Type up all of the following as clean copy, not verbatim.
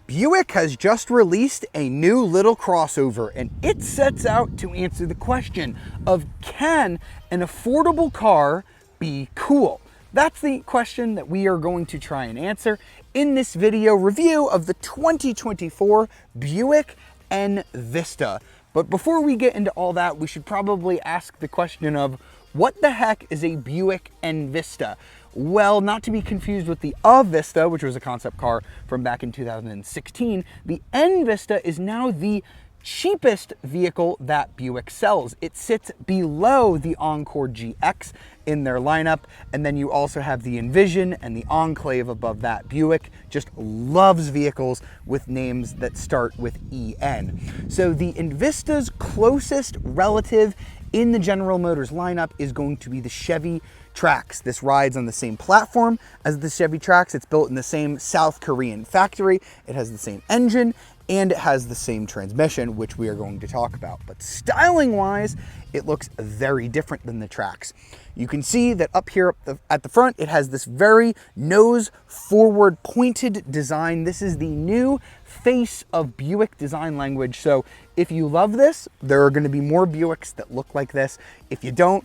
Buick has just released a new little crossover, and it sets out to answer the question of, can an affordable car be cool? That's the question that we are going to try and answer in this video review of the 2024 Buick Envista. But before we get into all that, we should probably ask the question of, what the heck is a Buick Envista? Well, not to be confused with the Vista, which was a concept car from back in 2016, the Envista is now the cheapest vehicle that Buick sells. It sits below the Encore GX in their lineup, and then you also have the Envision and the Enclave above that. Buick just loves vehicles with names that start with EN. So the Envista's closest relative in the General Motors lineup is going to be the Chevy Trax. This rides on the same platform as the Chevy Trax. It's built in the same South Korean factory. It has the same engine and it has the same transmission, which we are going to talk about. But styling wise, it looks very different than the Trax. You can see that up here at the front, it has this very nose forward pointed design. This is the new face of Buick design language. So if you love this, there are going to be more Buicks that look like this. If you don't,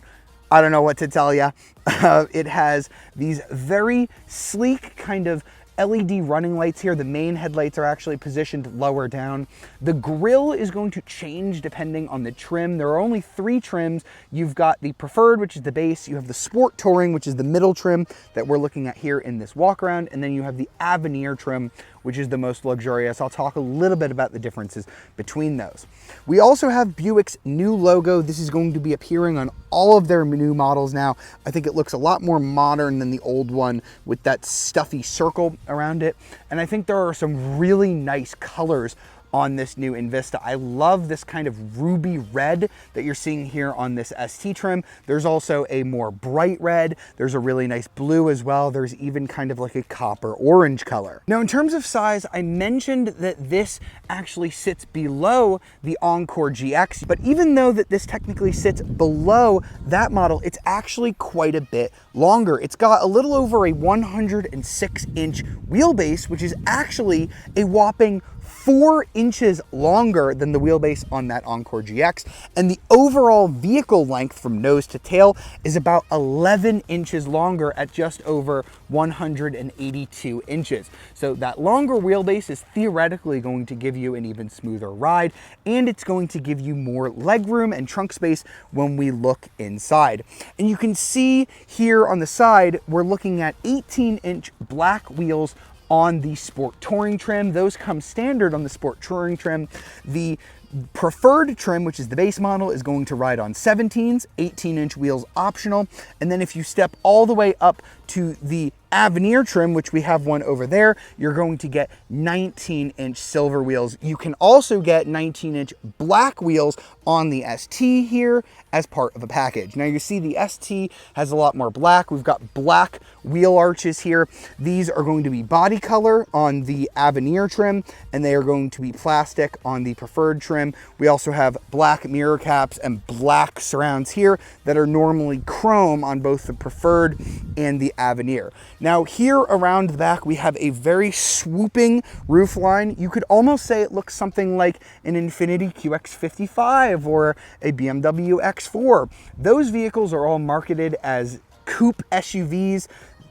I don't know what to tell you. It has these very sleek kind of LED running lights here. The main headlights are actually positioned lower down. The grille is going to change depending on the trim. There are only 3 trims. You've got the Preferred, which is the base. You have the Sport Touring, which is the middle trim that we're looking at here in this walk around. And then you have the Avenir trim, which is the most luxurious. I'll talk a little bit about the differences between those. We also have Buick's new logo. This is going to be appearing on all of their new models now. I think it looks a lot more modern than the old one with that stuffy circle around it. And I think there are some really nice colors on this new Envista. I love this kind of ruby red that you're seeing here on this ST trim. There's also a more bright red. There's a really nice blue as well. There's even kind of like a copper orange color. Now, in terms of size, I mentioned that this actually sits below the Encore GX, but even though that this technically sits below that model, it's actually quite a bit longer. It's got a little over a 106-inch wheelbase, which is actually a whopping 4 inches longer than the wheelbase on that Encore GX, and the overall vehicle length from nose to tail is about 11 inches longer at just over 182 inches. So that longer wheelbase is theoretically going to give you an even smoother ride, and it's going to give you more legroom and trunk space when we look inside. And you can see here on the side, we're looking at 18-inch black wheels on the Sport Touring trim. Those come standard on the Sport Touring trim. The Preferred trim, which is the base model, is going to ride on 17s, 18-inch wheels optional. And then if you step all the way up to the Avenir trim, which we have one over there, you're going to get 19-inch silver wheels. You can also get 19-inch black wheels on the ST here as part of a package. Now you see the ST has a lot more black. We've got black wheel arches here. These are going to be body color on the Avenir trim, and they are going to be plastic on the Preferred trim. We also have black mirror caps and black surrounds here that are normally chrome on both the Preferred and the Avenir. Now here around the back, we have a very swooping roof line. You could almost say it looks something like an Infiniti QX55 or a BMW X4. Those vehicles are all marketed as coupe SUVs.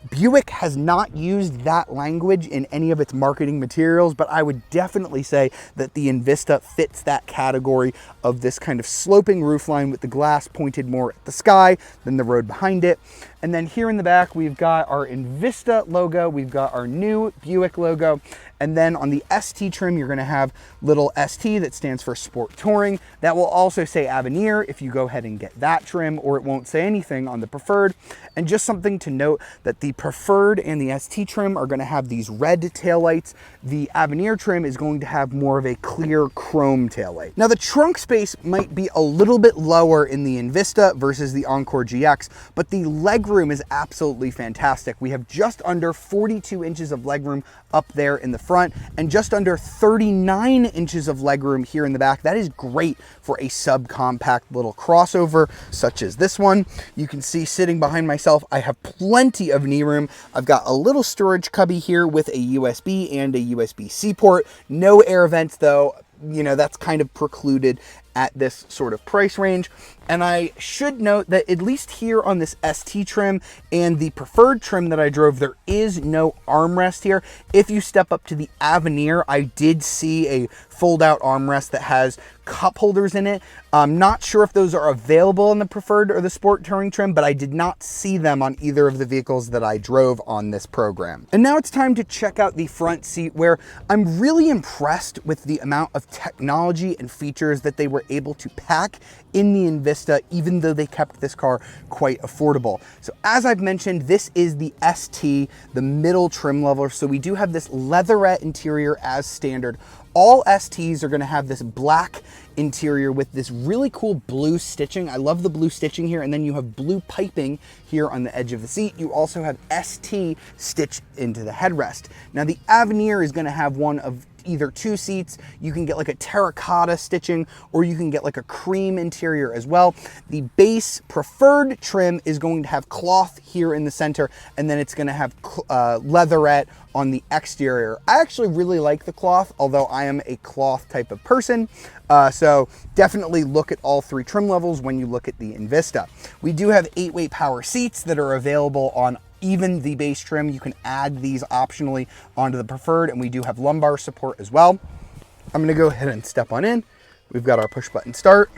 Buick has not used that language in any of its marketing materials, but I would definitely say that the Envista fits that category of this kind of sloping roofline with the glass pointed more at the sky than the road behind it. And then here in the back, we've got our Envista logo, we've got our new Buick logo, and then on the ST trim, you're gonna have little ST that stands for Sport Touring. That will also say Avenir if you go ahead and get that trim, or it won't say anything on the Preferred. And just something to note that the Preferred and the ST trim are gonna have these red taillights. The Avenir trim is going to have more of a clear chrome taillight. Now the trunk space might be a little bit lower in the Envista versus the Encore GX, but the legroom legroom is absolutely fantastic. We have just under 42 inches of legroom up there in the front and just under 39 inches of legroom here in the back. That is great for a subcompact little crossover such as this one. You can see sitting behind myself, I have plenty of knee room. I've got a little storage cubby here with a USB and a USB-C port. No air vents though. You know, that's kind of precluded at this sort of price range. And I should note that at least here on this ST trim and the preferred trim that I drove, there is no armrest here. If you step up to the Avenir, I did see a fold-out armrest that has cup holders in it. I'm not sure if those are available in the preferred or the sport touring trim, but I did not see them on either of the vehicles that I drove on this program. And now it's time to check out the front seat, where I'm really impressed with the amount of technology and features that they were able to pack in the Envista, even though they kept this car quite affordable. So as I've mentioned, this is the ST, the middle trim level. So we do have this leatherette interior as standard. All STs are gonna have this black interior with this really cool blue stitching. I love the blue stitching here. And then you have blue piping here on the edge of the seat. You also have ST stitched into the headrest. Now the Avenir is gonna have one of either two seats. You can get like a terracotta stitching, or you can get like a cream interior as well. The base preferred trim is going to have cloth here in the center, and then it's going to have leatherette on the exterior. I actually really like the cloth, although I am a cloth type of person. So definitely look at all three trim levels when you look at the Envista. We do have 8-way power seats that are available on even the base trim. You can add these optionally onto the preferred, and we do have lumbar support as well. I'm gonna go ahead and step on in. We've got our push button start.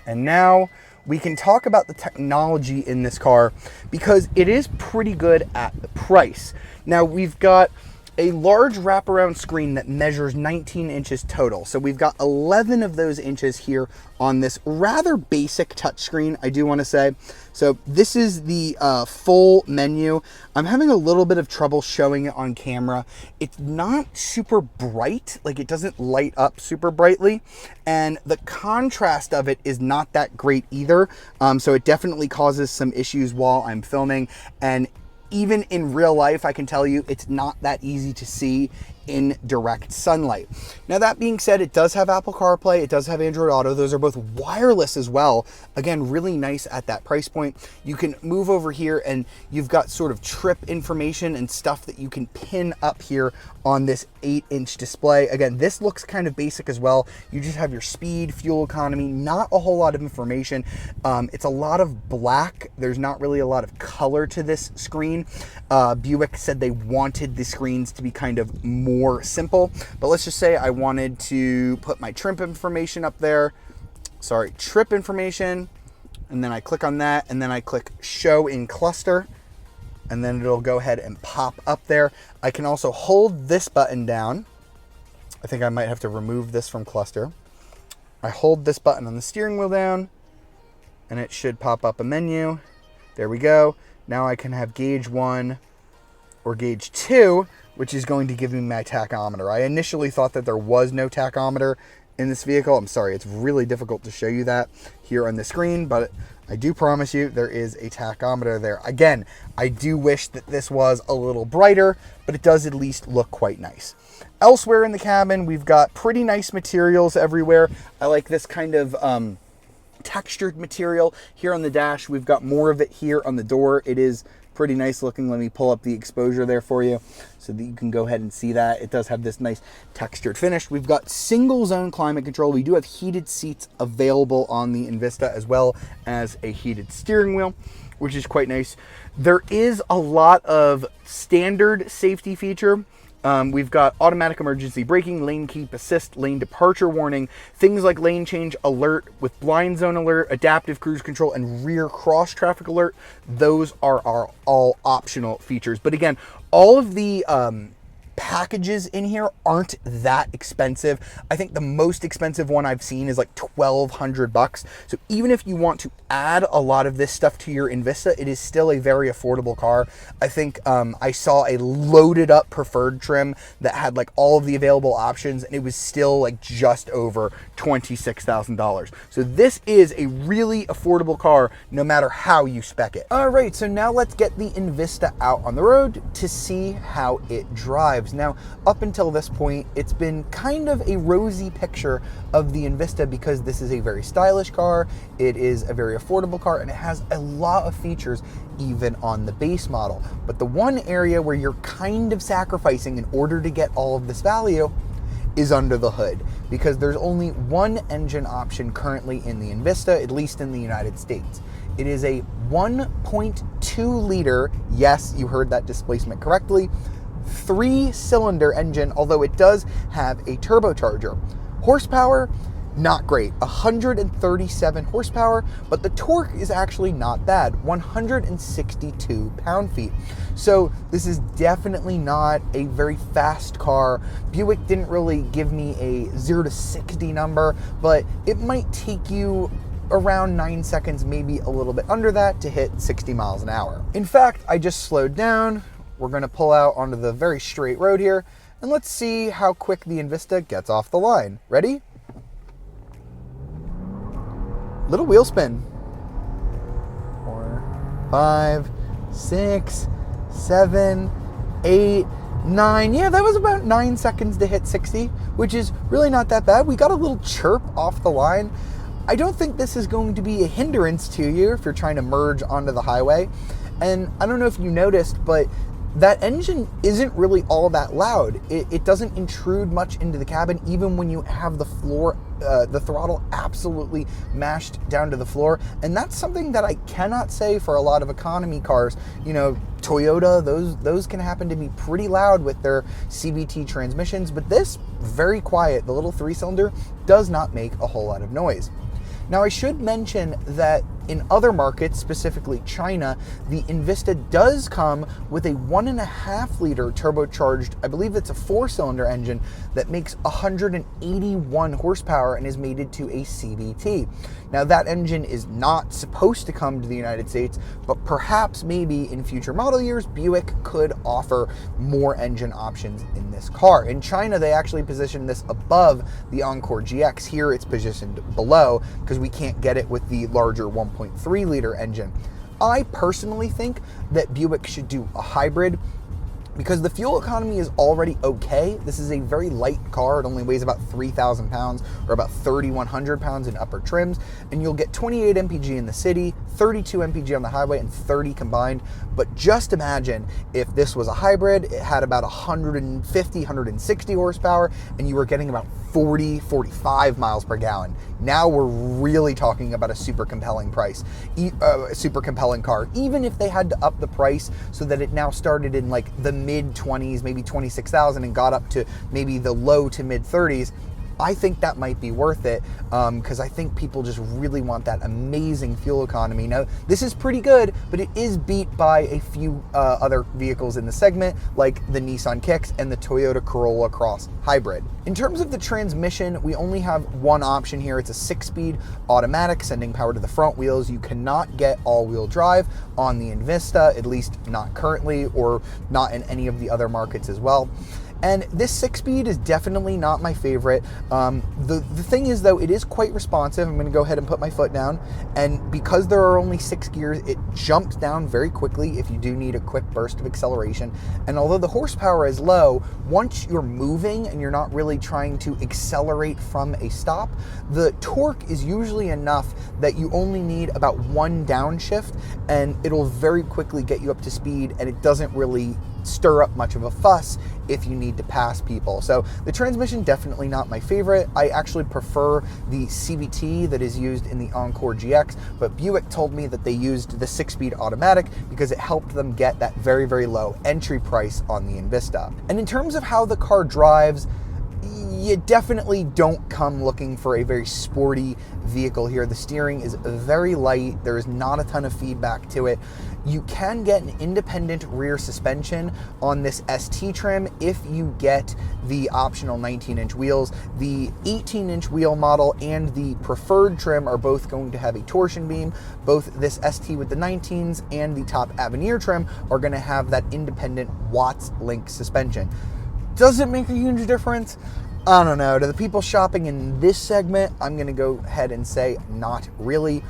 And now we can talk about the technology in this car, because it is pretty good at the price. Now we've got a large wraparound screen that measures 19 inches total. So we've got 11 of those inches here on this rather basic touchscreen, I do want to say. So this is the full menu. I'm having a little bit of trouble showing it on camera. It's not super bright, like it doesn't light up super brightly. And the contrast of it is not that great either. So it definitely causes some issues while I'm filming. And even in real life, I can tell you it's not that easy to see in direct sunlight. Now that being said, it does have Apple CarPlay, it does have Android Auto. Those are both wireless as well. Again, really nice at that price point. You can move over here and you've got sort of trip information and stuff that you can pin up here on this 8-inch display. Again, this looks kind of basic as well. You just have your speed, fuel economy, not a whole lot of information. It's a lot of black. There's not really a lot of color to this screen. Buick said they wanted the screens to be kind of more simple, but let's just say I wanted to put my trip information up there. Sorry, trip information, and then I click on that, and then I click show in cluster, and then it'll go ahead and pop up there. I can also hold this button down. I think I might have to remove this from cluster. I hold this button on the steering wheel down, and it should pop up a menu. There we go. Now I can have gauge 1 or gauge 2, which is going to give me my tachometer. I initially thought that there was no tachometer in this vehicle. I'm sorry, it's really difficult to show you that here on the screen, but I do promise you there is a tachometer there. Again, I do wish that this was a little brighter, but it does at least look quite nice. Elsewhere in the cabin, we've got pretty nice materials everywhere. I like this kind of textured material here on the dash. We've got more of it here on the door. It is pretty nice looking. Let me pull up the exposure there for you so that you can go ahead and see that. It does have this nice textured finish. We've got single zone climate control. We do have heated seats available on the Envista, as well as a heated steering wheel, which is quite nice. There is a lot of standard safety feature. We've got automatic emergency braking, lane keep assist, lane departure warning, things like lane change alert with blind zone alert, adaptive cruise control, and rear cross traffic alert. Those are all optional features. But again, all of the packages in here aren't that expensive. I think the most expensive one I've seen is like $1,200. So even if you want to add a lot of this stuff to your Envista, it is still a very affordable car. I think I saw a loaded up preferred trim that had like all of the available options, and it was still like just over $26,000. So this is a really affordable car no matter how you spec it. All right, so now let's get the Envista out on the road to see how it drives. Now, up until this point, it's been kind of a rosy picture of the Envista because this is a very stylish car, it is a very affordable car, and it has a lot of features even on the base model. But the one area where you're kind of sacrificing in order to get all of this value is under the hood, because there's only one engine option currently in the Envista, at least in the United States. It is a 1.2 liter, yes, you heard that displacement correctly, 3-cylinder engine, although it does have a turbocharger. Horsepower, not great, 137 horsepower, but the torque is actually not bad, 162 pound-feet. So this is definitely not a very fast car. Buick didn't really give me a 0 to 60 number, but it might take you around 9 seconds, maybe a little bit under that, to hit 60 miles an hour. In fact, I just slowed down. We're gonna pull out onto the very straight road here, and let's see how quick the Envista gets off the line. Ready? Little wheel spin. 4, 5, 6, 7, 8, 9. Yeah, that was about 9 seconds to hit 60, which is really not that bad. We got a little chirp off the line. I don't think this is going to be a hindrance to you if you're trying to merge onto the highway. And I don't know if you noticed, but that engine isn't really all that loud. It doesn't intrude much into the cabin, even when you have the floor, the throttle absolutely mashed down to the floor. And that's something that I cannot say for a lot of economy cars. You know, Toyota, those can happen to be pretty loud with their CVT transmissions, but this, very quiet. The little 3-cylinder does not make a whole lot of noise. Now, I should mention that in other markets, specifically China, the Envista does come with a 1.5 liter turbocharged, I believe it's a 4-cylinder engine that makes 181 horsepower and is mated to a CVT. Now, that engine is not supposed to come to the United States, but perhaps maybe in future model years, Buick could offer more engine options in this car. In China, they actually positioned this above the Encore GX. Here, it's positioned below because we can't get it with the larger 1.3 liter engine. I personally think that Buick should do a hybrid because the fuel economy is already okay. This is a very light car. It only weighs about 3,000 pounds or about 3,100 pounds in upper trims, and you'll get 28 mpg in the city, 32 mpg on the highway, and 30 combined. But just imagine if this was a hybrid, it had about 150, 160 horsepower, and you were getting about 40, 45 miles per gallon. Now we're really talking about a super compelling price, super compelling car. Even if they had to up the price so that it now started in like the mid 20s, maybe 26,000, and got up to maybe the low to mid 30s, I think that might be worth it because I think people just really want that amazing fuel economy. Now, this is pretty good, but it is beat by a few other vehicles in the segment, like the Nissan Kicks and the Toyota Corolla Cross Hybrid. In terms of the transmission, we only have one option here. It's a 6-speed automatic, sending power to the front wheels. You cannot get all-wheel drive on the Envista, at least not currently, or not in any of the other markets as well. And this 6-speed is definitely not my favorite. The thing is, though, it is quite responsive. I'm gonna go ahead and put my foot down. And because there are only 6 gears, it jumps down very quickly if you do need a quick burst of acceleration. And although the horsepower is low, once you're moving and you're not really trying to accelerate from a stop, the torque is usually enough that you only need about 1 downshift, and it'll very quickly get you up to speed, and it doesn't really stir up much of a fuss if you need to pass people. So the transmission, definitely not my favorite. I actually prefer the CVT that is used in the Encore GX, but Buick told me that they used the 6-speed automatic because it helped them get that very, very low entry price on the Envista. And in terms of how the car drives, you definitely don't come looking for a very sporty vehicle here. The steering is very light. There is not a ton of feedback to it. You can get an independent rear suspension on this ST trim if you get the optional 19-inch wheels. The 18-inch wheel model and the preferred trim are both going to have a torsion beam. Both this ST with the 19s and the top Avenir trim are going to have that independent Watts link suspension. Does it make a huge difference? I don't know. To the people shopping in this segment, I'm going to go ahead and say not really.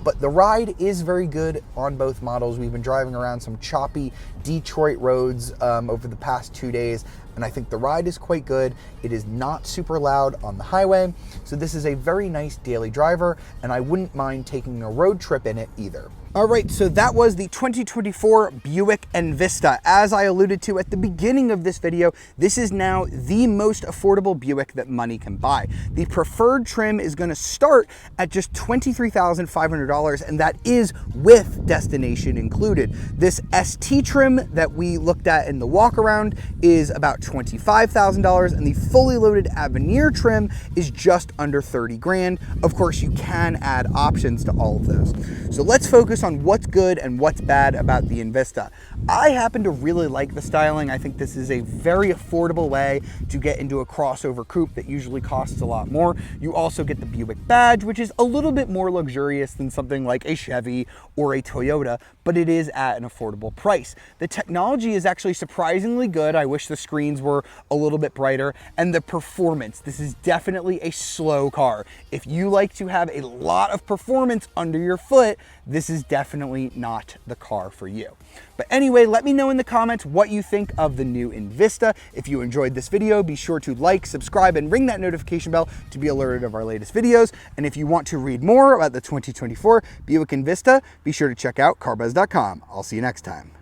But the ride is very good on both models. We've been driving around some choppy Detroit roads over the past 2 days, and I think the ride is quite good. It is not super loud on the highway, so this is a very nice daily driver, and I wouldn't mind taking a road trip in it either. All right, so that was the 2024 Buick Envista. As I alluded to at the beginning of this video, this is now the most affordable Buick that money can buy. The preferred trim is gonna start at just $23,500, and that is with destination included. This ST trim that we looked at in the walk around is about $25,000, and the fully loaded Avenir trim is just under 30 grand. Of course, you can add options to all of those. So let's focus on what's good and what's bad about the Envista. I happen to really like the styling. I think this is a very affordable way to get into a crossover coupe that usually costs a lot more. You also get the Buick badge, which is a little bit more luxurious than something like a Chevy or a Toyota, but it is at an affordable price. The technology is actually surprisingly good. I wish the screens were a little bit brighter. And the performance, this is definitely a slow car. If you like to have a lot of performance under your foot, this is definitely not the car for you. But anyway, let me know in the comments what you think of the new Envista. If you enjoyed this video, be sure to like, subscribe, and ring that notification bell to be alerted of our latest videos. And if you want to read more about the 2024 Buick Envista, be sure to check out carbuzz.com. I'll see you next time.